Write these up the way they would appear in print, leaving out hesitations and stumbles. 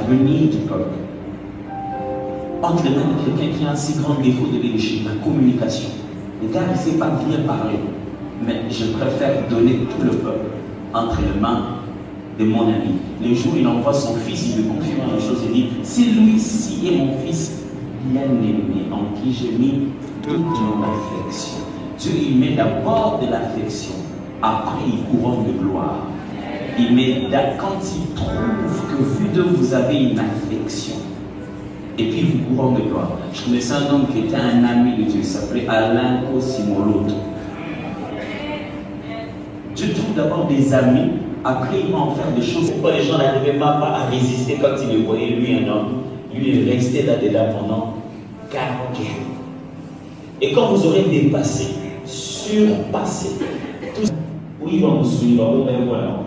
l'avenir du peuple. Entre les mains de quelqu'un qui a un si grand défaut de leadership, la communication. Le gars ne sait pas bien parler, mais je préfère donner tout le peuple entre les mains de mon ami. Le jour où il envoie son fils, il lui confirme la chose et dit, celui-ci est mon fils bien-aimé, en qui j'ai mis toute mon affection. Dieu, il met d'abord de l'affection, après il couronne de gloire. Il met, quand il trouve que vous deux, vous avez une affection, et puis vous couronne de gloire. Je connaissais un homme qui était un ami de Dieu, il s'appelait Alain Kosimoloto. Dieu trouve d'abord des amis, après il va en faire des choses. Pourquoi les gens n'arrivaient même pas à résister quand ils le voyaient, lui un homme, lui il restait là-dedans pendant 40 jours. Et quand vous aurez dépassé, surpassé, tout où ils vont vous suivre, voilà.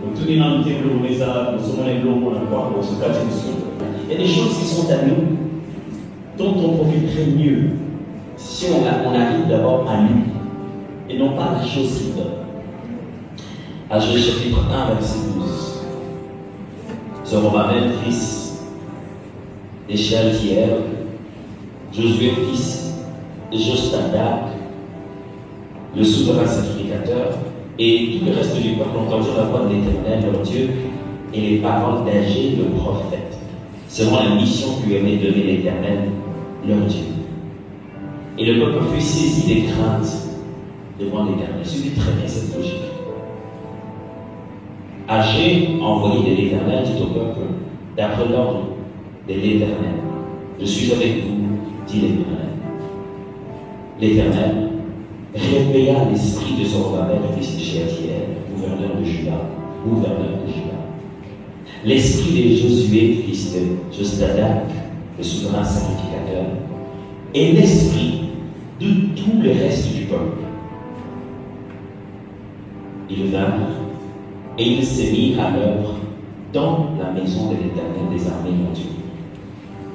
Donc, tout le monde est nous sommes les blancs, il y a des choses qui sont à nous, dont on profiterait mieux si on arrive d'abord à lui, et non pas à la chose qu'il donne. À Josué chapitre 1, verset 12. Zorobabel, fils de Shealtiel, Josué, fils de Jostadak, le souverain sacrificateur, et tout le reste du peuple ont entendu la voix de l'Éternel, leur Dieu, et les paroles d'Agé, le prophète, selon la mission que lui avait donnée l'Éternel, leur Dieu. Et le peuple fut saisi des craintes devant l'Éternel. Suivez très bien cette logique. Agé, envoyé de l'Éternel, dit au peuple, d'après l'ordre de l'Éternel, je suis avec vous, dit l'Éternel. L'Éternel réveilla l'esprit de Zorobabel, fils de Shealtiel, gouverneur de Juda. L'esprit de Josué, fils de Jostadak, le souverain sacrificateur, et l'esprit de tout le reste du peuple. Ils vinrent et ils se mirent à l'œuvre dans la maison de l'Éternel des armées, mon Dieu.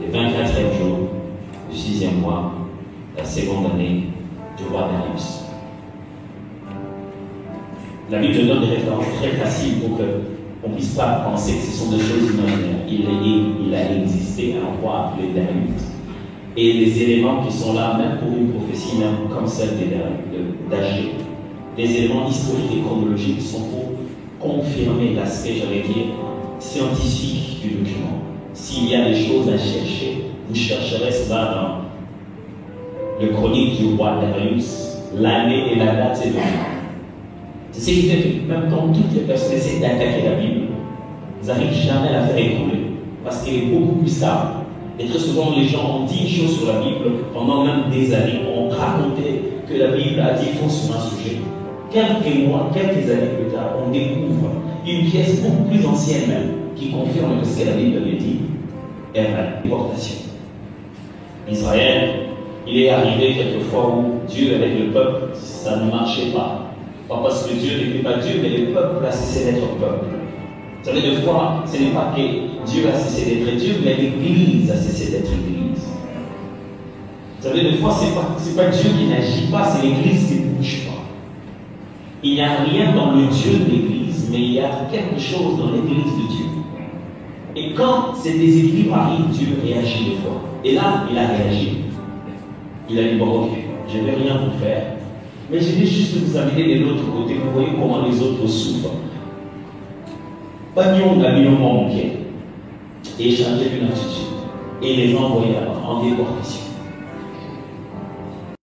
Le 24e jour du 6e mois, la seconde année du roi Darius. La Bible donne des références très faciles pour qu'on ne puisse pas penser que ce sont des choses imaginaires. Il a existé un roi appelé Darius. Et les éléments qui sont là, même pour une prophétie, même comme celle d'Agé, des éléments historiques et chronologiques sont pour confirmer l'aspect, j'allais dire, scientifique du document. S'il y a des choses à chercher, vous chercherez cela dans le chronique du roi Darius, l'année et la date, c'est le jour. C'est ce qui fait que même quand toutes les personnes essaient d'attaquer la Bible, ils n'arrivent jamais à la faire écrouler, parce qu'elle est beaucoup plus stable. Et très souvent, les gens ont dit une chose sur la Bible pendant même des années, ont raconté que la Bible a dit faux sur un sujet. Quelques mois, quelques années plus tard, on découvre une pièce beaucoup plus ancienne même, qui confirme que ce que la Bible avait dit est la déportation. Israël, il est arrivé quelquefois où Dieu avec le peuple, ça ne marchait pas. Pas parce que Dieu n'était pas Dieu, mais le peuple a cessé d'être peuple. Vous savez, des fois, ce n'est pas que Dieu a cessé d'être Dieu, mais l'Église a cessé d'être Église. Vous savez, des fois, ce n'est pas Dieu qui n'agit pas, c'est l'Église qui ne bouge pas. Il n'y a rien dans le Dieu de l'Église, mais il y a quelque chose dans l'Église de Dieu. Et quand ces déséquilibres arrivent, Dieu réagit des fois. Et là, il a réagi. Il a dit, bon, ok, je ne vais rien vous faire, mais je vais juste vous amener de l'autre côté. Vous voyez comment les autres souffrent. Pagnon a mis au pied et échangé une attitude. Et les a envoyés en déportation.